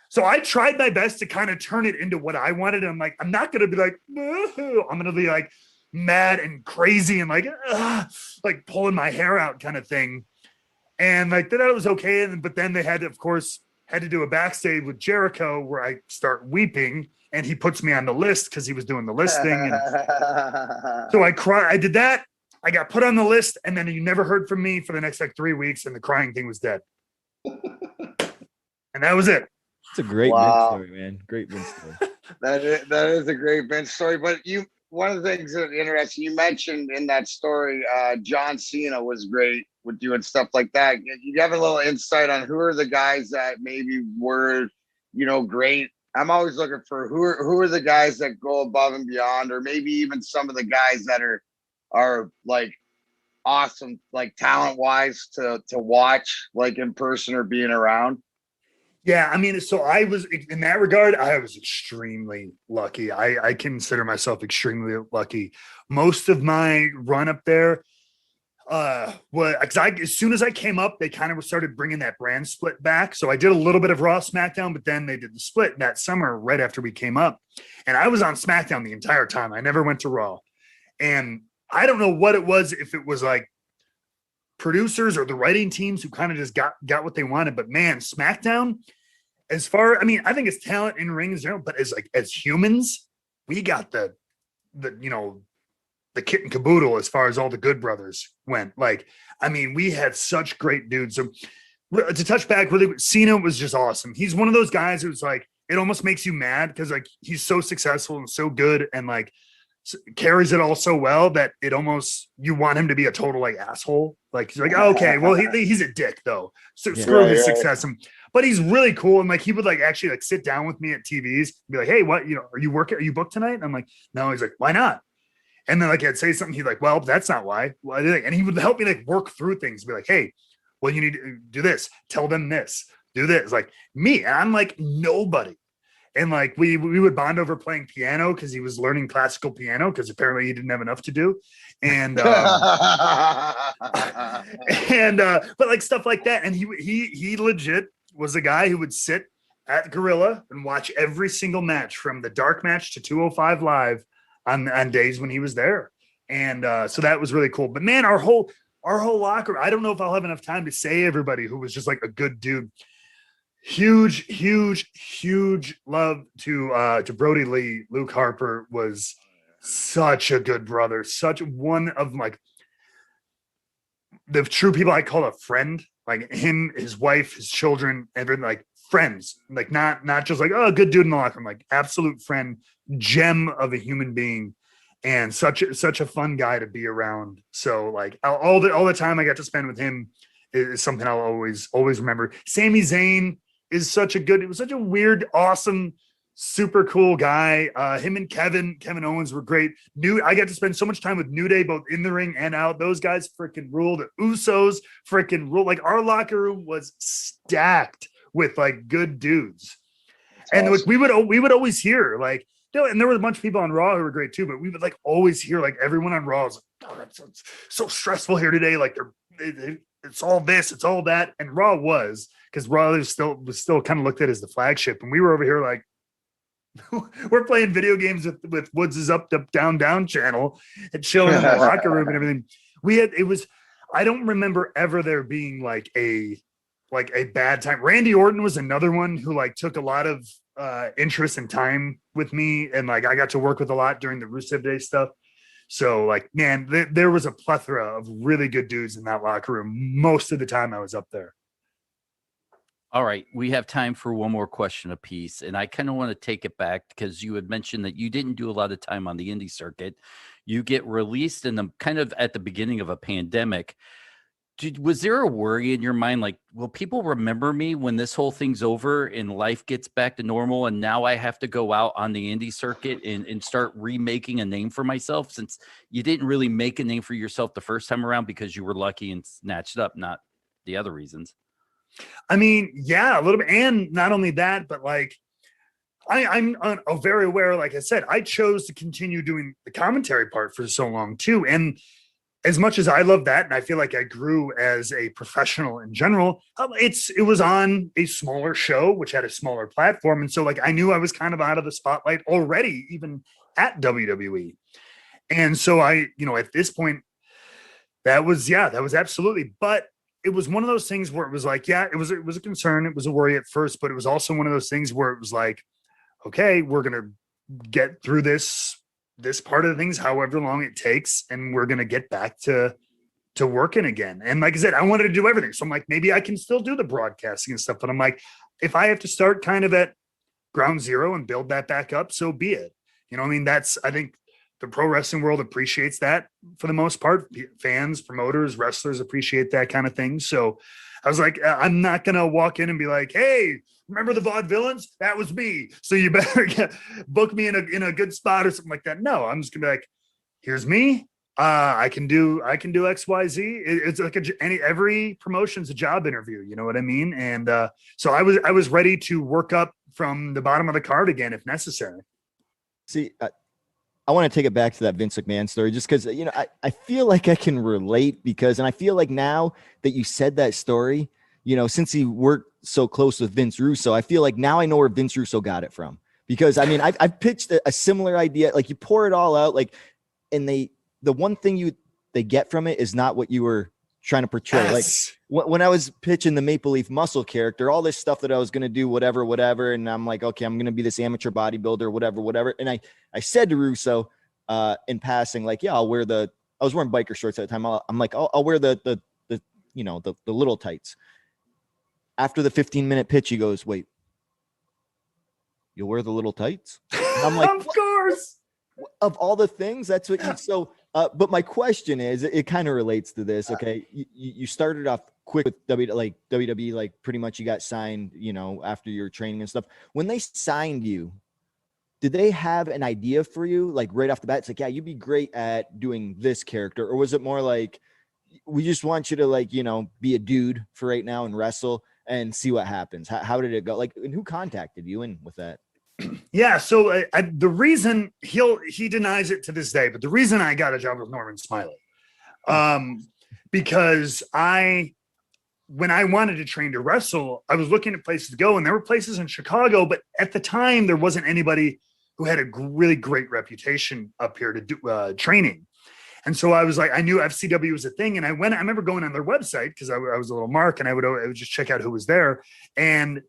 So I tried my best to kind of turn it into what I wanted. And I'm like, I'm not going to be like, boo-hoo. I'm going to be like mad and crazy and like pulling my hair out kind of thing. And like, that was okay. But then they had to, of course, do a backstage with Jericho where I start weeping and he puts me on the list because he was doing the list thing. And so I cried. I did that. I got put on the list and then you never heard from me for the next like 3 weeks and the crying thing was dead. And that was it. It's a great Vince story, man. Great Vince story. That is a great Vince story. But one of the things that interesting, you mentioned in that story, John Cena was great with doing stuff like that. You have a little insight on who are the guys that maybe were, great. I'm always looking for who are the guys that go above and beyond, or maybe even some of the guys that are like awesome, like talent wise to watch, like in person or being around. Yeah, I mean, so I was in that regard, I was extremely lucky. I consider myself extremely lucky. Most of my run up there, as soon as I came up, they kind of started bringing that brand split back. So I did a little bit of Raw SmackDown, but then they did the split that summer right after we came up. And I was on SmackDown the entire time. I never went to Raw. And I don't know what it was, if it was like producers or the writing teams who kind of just got what they wanted. But man, SmackDown, I think it's talent in rings, but as humans, we got the kit and caboodle as far as all the Good Brothers went. Like, I mean, we had such great dudes. So to touch back really, Cena was just awesome. He's one of those guys who's like, it almost makes you mad because like he's so successful and so good and like carries it all so well that it almost, you want him to be a total like asshole. Like he's like, oh, okay, well he's a dick though. So screw his success. But he's really cool. And like, he would like actually like sit down with me at TVs and be like, hey, what, are you working? Are you booked tonight? And I'm like, no. He's like, why not? And then like, I'd say something. He's like, well, that's not why. And he would help me like work through things. Be like, hey, well, you need to do this. Tell them this, do this. Like me. And I'm like nobody. And like, we would bond over playing piano because he was learning classical piano because apparently he didn't have enough to do. And, but like stuff like that. And he legit was a guy who would sit at Gorilla and watch every single match from the dark match to 205 live on days when he was there. And so that was really cool. But man, our whole locker, I don't know if I'll have enough time to say everybody who was just like a good dude. Huge love to Brody Lee. Luke Harper was such a good brother, such one of like the true people I call a friend, like him, his wife, his children, everything, like friends, like not just like, oh, good dude in the locker room, like absolute friend, gem of a human being, and such a fun guy to be around. So like all the time I got to spend with him is something I'll always remember. Sami Zayn is it was such a weird, awesome, super cool guy. Him and Kevin Owens were great. I got to spend so much time with New Day, both in the ring and out. Those guys freaking ruled. The Usos freaking ruled. Like our locker room was stacked with like good dudes. That's and awesome. Like, we would always hear like, and there were a bunch of people on Raw who were great too, but we would like always hear like everyone on Raw was like, oh, that's so stressful here today. Like it's all this, it's all that. And Raw was, because Raw was still kind of looked at as the flagship. And we were over here like, we're playing video games with Woods' up, down channel and chilling in the locker room and everything. I don't remember ever there being like a bad time. Randy Orton was another one who like took a lot of interest and time with me. And like, I got to work with a lot during the Rusev Day stuff. So like, man, there was a plethora of really good dudes in that locker room most of the time I was up there. All right, we have time for one more question apiece, and I kind of want to take it back because you had mentioned that you didn't do a lot of time on the indie circuit. You get released in the kind of at the beginning of a pandemic. Was there a worry in your mind, like, will people remember me when this whole thing's over and life gets back to normal, and now I have to go out on the indie circuit and start remaking a name for myself, since you didn't really make a name for yourself the first time around because you were lucky and snatched up, not the other reasons? I mean, yeah, a little bit. And not only that, but like, I'm very aware. Like I said, I chose to continue doing the commentary part for so long too. And as much as I love that, and I feel like I grew as a professional in general, it was on a smaller show, which had a smaller platform. And so like, I knew I was kind of out of the spotlight already, even at WWE. And so at this point, that was absolutely, but it was one of those things where it was like, it was a concern. It was a worry at first, but it was also one of those things where it was like, okay, we're going to get through this part of the things, however long it takes. And we're going to get back to working again. And like I said, I wanted to do everything. So I'm like, maybe I can still do the broadcasting and stuff, but I'm like, if I have to start kind of at ground zero and build that back up, so be it. You know, I mean, I think the pro wrestling world appreciates that for the most part. Fans, promoters, wrestlers appreciate that kind of thing. So I was like, I'm not going to walk in and be like, hey, remember the Vaudevillains? That was me. So you better book me in a good spot or something like that. No, I'm just gonna be like, here's me. I can do XYZ. It's like every promotion's a job interview. You know what I mean? And so I was ready to work up from the bottom of the card again if necessary. See, I want to take it back to that Vince McMahon story just because, I feel like I can relate and I feel like now that you said that story, since he worked so close with Vince Russo, I feel like now I know where Vince Russo got it from. Because I mean, I've pitched a similar idea, like you pour it all out, like, and the one thing they get from it is not what you were trying to portray. Yes. Like when I was pitching the Maple Leaf Muscle character, all this stuff that I was going to do, whatever. And I'm like, okay, I'm going to be this amateur bodybuilder, whatever. And I said to Russo in passing, like, yeah, I was wearing biker shorts at the time. I'm like, I'll wear the little tights. After the 15-minute pitch, he goes, wait, you'll wear the little tights? And I'm like, of course. Of all the things, that's what you, so, but my question is, it kind of relates to this. Okay. You started off quick with WWE, like pretty much you got signed, after your training and stuff. When they signed you, did they have an idea for you? Like right off the bat, it's like, yeah, you'd be great at doing this character. Or was it more like, we just want you to be a dude for right now and wrestle and see what happens? How did it go? Like, and who contacted you in with that? Yeah. So the reason he denies it to this day, but the reason I got a job with Norman Smiley, because when I wanted to train to wrestle, I was looking at places to go, and there were places in Chicago, but at the time there wasn't anybody who had a really great reputation up here to do training. And so I was like, I knew FCW was a thing. And I remember going on their website because I was a little mark, and I would just check out who was there. And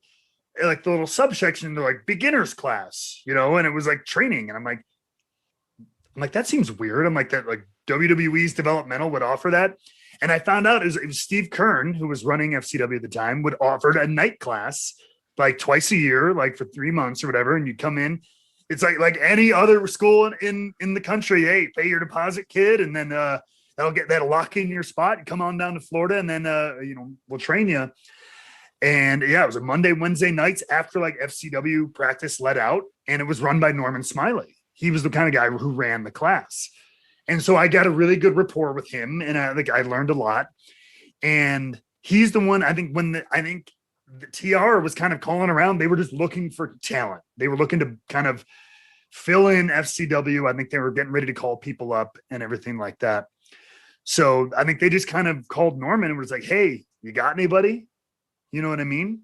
like the little subsection, they're like beginners class, and it was like training. And I'm like, that seems weird. I'm like, that like WWE's developmental would offer that. And I found out it was Steve Kern, who was running FCW at the time, would offer a night class like twice a year, like for 3 months or whatever. And you come in, it's like any other school in the country. Hey, pay your deposit, kid. And then that'll lock in your spot. You come on down to Florida, and then we'll train you. And yeah, it was a Monday, Wednesday nights after like FCW practice let out, and it was run by Norman Smiley. He was the kind of guy who ran the class. And so I got a really good rapport with him, and I learned a lot. And he's the one, I think the TR was kind of calling around, they were just looking for talent. They were looking to kind of fill in FCW. I think they were getting ready to call people up and everything like that. So I think they just kind of called Norman and was like, hey, you got anybody? You know what I mean?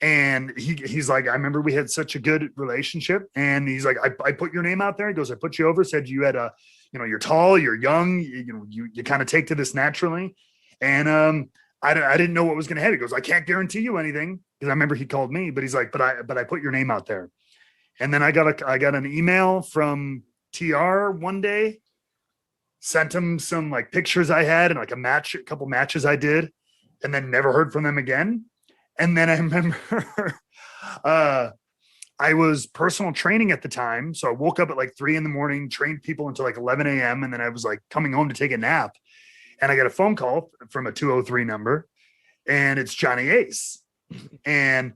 And he's like, I remember we had such a good relationship. And he's like, I put your name out there. He goes, I put you over, said you had you're tall, you're young, you kind of take to this naturally. And I didn't know what was going to happen. He goes, I can't guarantee you anything, because I remember he called me, but he's like, but I put your name out there. And then I got an email from TR one day, sent him some like pictures I had and like a couple matches I did, and then never heard from them again. And then I remember I was personal training at the time. So I woke up at like 3 a.m, trained people until like 11 a.m. And then I was like coming home to take a nap. And I got a phone call from a 203 number, and it's Johnny Ace, and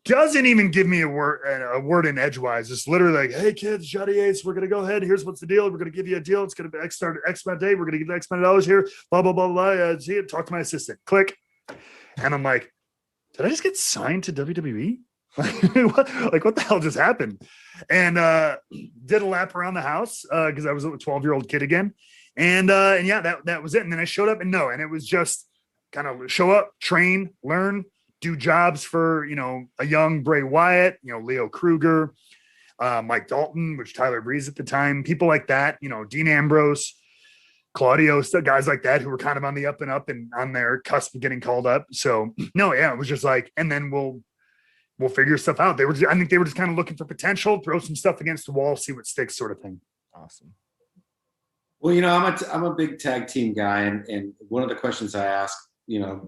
doesn't even give me a word in edgewise. It's literally like, hey kids, Johnny Ace, we're going to go ahead. Here's what's the deal. We're going to give you a deal. It's going to be X amount day. We're going to give you X amount of dollars here. Blah, blah, blah, blah. See it. Talk to my assistant. Click. And I'm like, did I just get signed to WWE? What the hell just happened? And did a lap around the house because I was a 12-year-old kid again. And yeah, that was it. And then I showed up and it was just kind of show up, train, learn, do jobs for, a young Bray Wyatt, Leo Kruger, Mike Dalton, which Tyler Breeze at the time, people like that, Dean Ambrose, Claudio, guys like that who were kind of on the up and up and on their cusp of getting called up. So it was just like, and then we'll figure stuff out. I think they were just kind of looking for potential, throw some stuff against the wall, see what sticks, sort of thing. Awesome. Well, I'm a big tag team guy, and one of the questions I ask,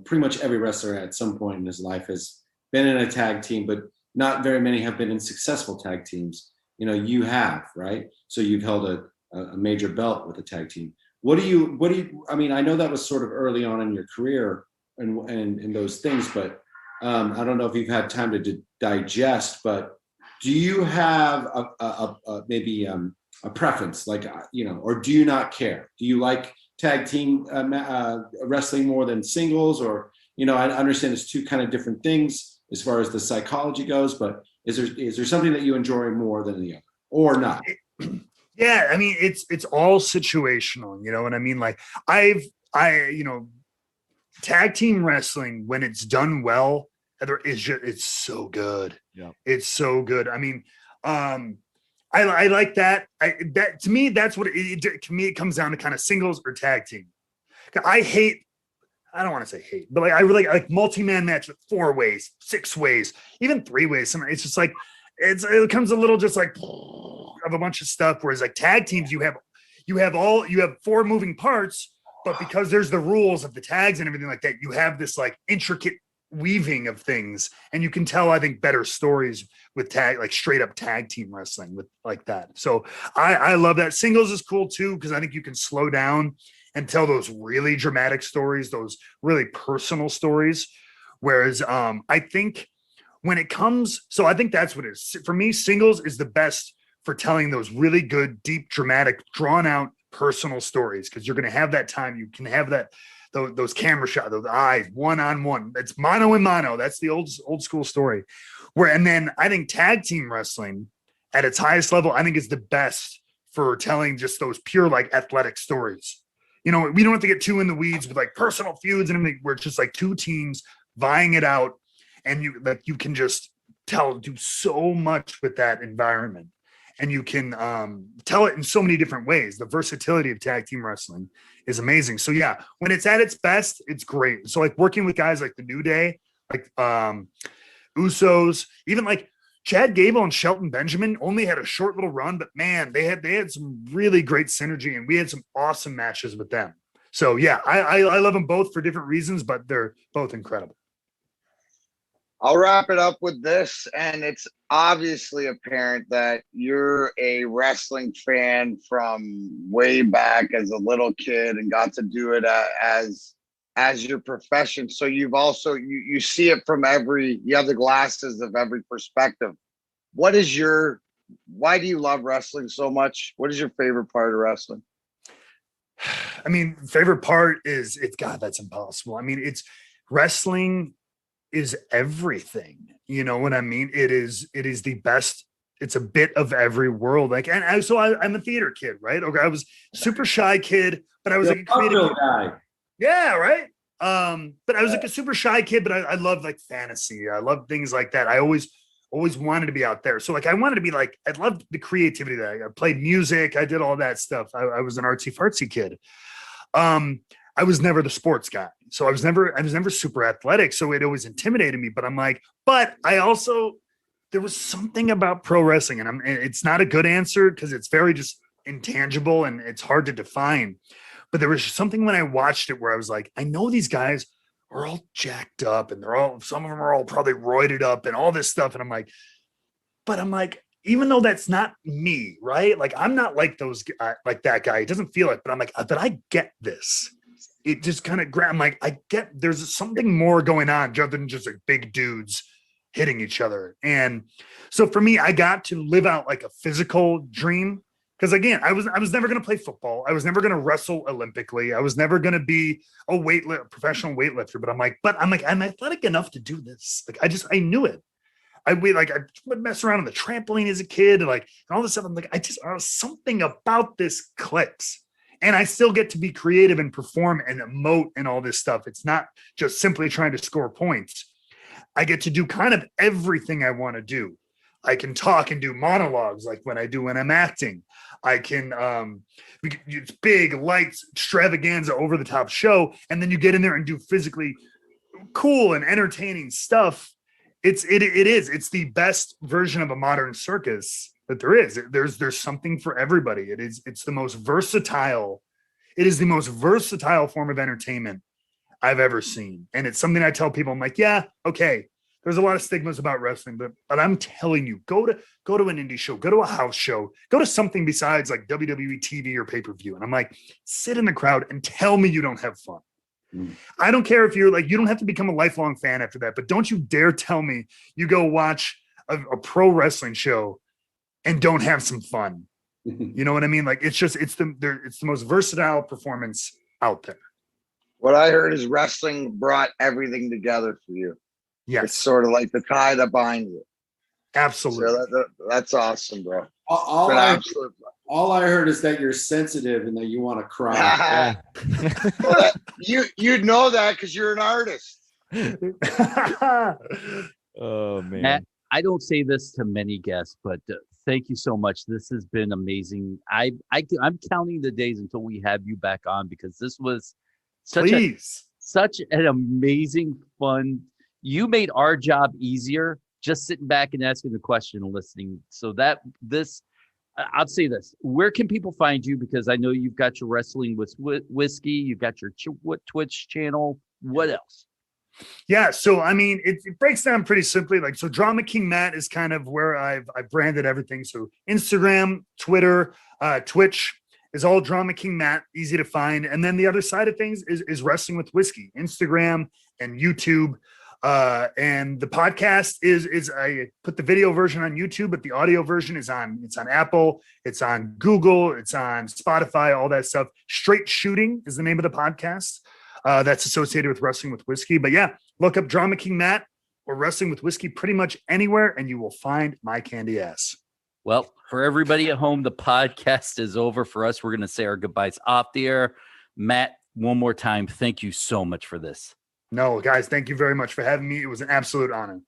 pretty much every wrestler at some point in his life has been in a tag team, but not very many have been in successful tag teams. You have, right? So you've held a major belt with a tag team. What do you, I mean, I know that was sort of early on in your career and those things, but I don't know if you've had time to digest, but do you have maybe a preference, like, or do you not care? Do you like tag team wrestling more than singles? Or, I understand it's two kind of different things as far as the psychology goes, but is there something that you enjoy more than the other or not? Yeah, I mean, it's all situational, you know what I mean? Like tag team wrestling, when it's done well, it's so good. Yeah. It's so good. I mean, I like that. That to me, that's what it comes down to, kind of singles or tag team. I don't want to say hate, but I really like multi-man match with 4 ways, 6 ways, even 3 ways. It's just like, it comes a little just like of a bunch of stuff. Whereas like tag teams, you have 4 moving parts, but because there's the rules of the tags and everything like that, you have this like intricate weaving of things, and you can tell, I think, better stories with straight up tag team wrestling with like that. So I love that. Singles is cool too, because I think you can slow down and tell those really dramatic stories, those really personal stories. Whereas I think when it comes, so I think that's what it is. For me, singles is the best for telling those really good, deep, dramatic, drawn out personal stories, because you're going to have that time. You can have that, those camera shots, those eyes, one-on-one. It's mano a mano. That's the old school story. And then I think tag team wrestling at its highest level, I think, is the best for telling just those pure like athletic stories. We don't have to get too in the weeds with like personal feuds and everything, where it's just like 2 teams vying it out, and you can just do so much with that environment, and you can tell it in so many different ways. The versatility of tag team wrestling is amazing. So yeah, when it's at its best, it's great. So like working with guys like the New Day, like Usos, even like Chad Gable and Shelton Benjamin only had a short little run, but man, they had some really great synergy, and we had some awesome matches with them. So yeah, I love them both for different reasons, but they're both incredible. I'll wrap it up with this, and it's obviously apparent that you're a wrestling fan from way back as a little kid and got to do it as your profession. So you've also, you see it from you have the glasses of every perspective. Why do you love wrestling so much? What is your favorite part of wrestling? I mean, favorite part is God, that's impossible. I mean, it's wrestling is everything. You know what I mean? It is the best. It's a bit of every world. Like, and I'm a theater kid, right? Okay. I was super shy kid, but I was like a creative guy. Yeah. Right. But I was like a super shy kid, but I loved like fantasy. I loved things like that. I always wanted to be out there. So like, I wanted to be like, I loved the creativity that I played music. I did all that stuff. I was an artsy fartsy kid. I was never the sports guy. So I was never super athletic. So it always intimidated me, but I'm like, there was something about pro wrestling, and it's not a good answer because it's very just intangible and it's hard to define. But there was something when I watched it where I was like, I know these guys are all jacked up, and some of them are all probably roided up and all this stuff. And I'm like, even though that's not me, right? Like, I'm not like like that guy. It doesn't feel like, but I'm like, but I get this. It just kind of I'm like, I get there's something more going on other than just like big dudes hitting each other. And so for me, I got to live out like a physical dream. Because again, I was never going to play football. I was never going to wrestle Olympically. I was never going to be a professional weightlifter. But I'm like, I'm athletic enough to do this. Like, I knew it. I would mess around on the trampoline as a kid, and all this stuff. I'm like, something about this clicks, and I still get to be creative and perform and emote and all this stuff. It's not just simply trying to score points. I get to do kind of everything I want to do. I can talk and do monologues like when I'm acting. I can it's big lights, extravaganza, over the top show, and then you get in there and do physically cool and entertaining stuff. It's the best version of a modern circus that there is. There's something for everybody. It's the most versatile. It is the most versatile form of entertainment I've ever seen. And it's something I tell people. I'm like, yeah, okay. There's a lot of stigmas about wrestling, but I'm telling you, go to an indie show, go to a house show, go to something besides like WWE TV or pay-per-view. And I'm like, sit in the crowd and tell me you don't have fun. I don't care if you're you don't have to become a lifelong fan after that, but don't you dare tell me you go watch a pro wrestling show and don't have some fun. You know what I mean? It's the most versatile performance out there. What I heard is wrestling brought everything together for you. Yes. It's sort of like the tie that binds it. Absolutely. So that's awesome, bro. All I heard is that you're sensitive and that you want to cry. You'd know that because you're an artist. Oh man. Matt, I don't say this to many guests, but thank you so much. This has been amazing. I'm counting the days until we have you back on, because this was such an amazing fun. You made our job easier just sitting back and asking the question and listening. So I'll say this: where can people find you? Because I know you've got your Wrestling with Whiskey, you've got your Twitch channel. What else? Yeah, so I mean, it breaks down pretty simply. So Drama King Matt is kind of where I've branded everything. So Instagram, Twitter, Twitch is all Drama King Matt, easy to find. And then the other side of things is Wrestling with Whiskey, Instagram and YouTube. And the podcast is I put the video version on YouTube, but the audio version it's on Apple, it's on Google, it's on Spotify, all that stuff. Straight Shooting is the name of the podcast that's associated with Wrestling with Whiskey. But yeah, look up Drama King Matt or Wrestling with Whiskey pretty much anywhere, and you will find my candy ass. Well, for everybody at home, the podcast is over. For us, we're going to say our goodbyes off the air. Matt, one more time, thank you so much for this. No, guys, thank you very much for having me. It was an absolute honor.